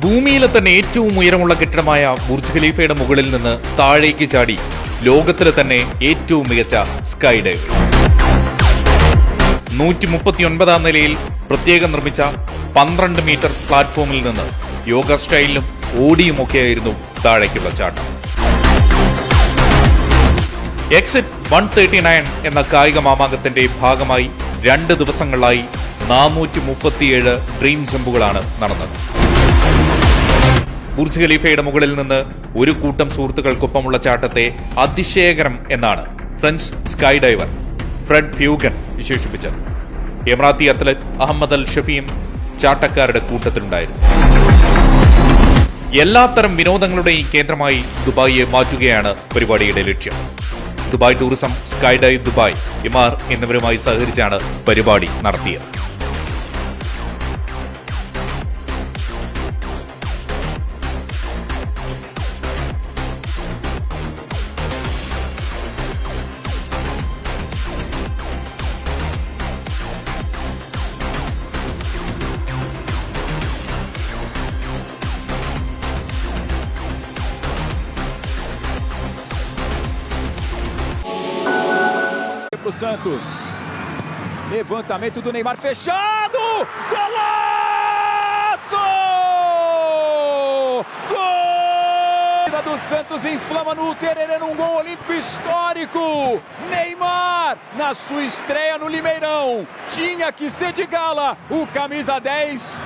ഭൂമിയിലെ തന്നെ ഏറ്റവും ഉയരമുള്ള കെട്ടിടമായ ബുർജ് ഖലീഫയുടെ മുകളിൽ നിന്ന് താഴേക്ക് ചാടി ലോകത്തിലെ തന്നെ ഏറ്റവും മികച്ച സ്കൈ ഡൈവേഴ്സ്. 139 നിലയിൽ പ്രത്യേകം നിർമ്മിച്ച 12 മീറ്റർ പ്ലാറ്റ്ഫോമിൽ നിന്ന് യോഗ സ്റ്റൈലിലും ഓടിയുമൊക്കെയായിരുന്നു താഴേക്കുള്ള ചാട്ടം. എക്സിറ്റ് 139 എന്ന കായിക മാമാങ്കത്തിന്റെ ഭാഗമായി 2 ദിവസങ്ങളിലായി 437 ഡ്രീം ജമ്പുകളാണ് നടന്നത്. ബുർജ് ഖലീഫയുടെ മുകളിൽ നിന്ന് ഒരു കൂട്ടം സുഹൃത്തുക്കൾക്കൊപ്പമുള്ള ചാട്ടത്തെ അതിശയകരം എന്നാണ് French skydiver Fred Fugain വിശേഷിപ്പിച്ചത്. Emirati athlete Ahmed Al Shafeem ചാട്ടക്കാരുടെ കൂട്ടത്തിലുണ്ടായിരുന്നു. എല്ലാത്തരം വിനോദങ്ങളുടെയും കേന്ദ്രമായി ദുബായിയെ മാറ്റുകയാണ് പരിപാടിയുടെ ലക്ഷ്യം. Dubai tourism, skydive Dubai, Emaar എന്നിവരുമായി സഹകരിച്ചാണ് പരിപാടി നടത്തിയത്. Pro Santos, levantamento do Neymar fechado, golaço! Gol do Santos inflama no Tererê num gol olímpico histórico. Neymar na sua estreia no Limeirão tinha que ser de gala, o camisa 10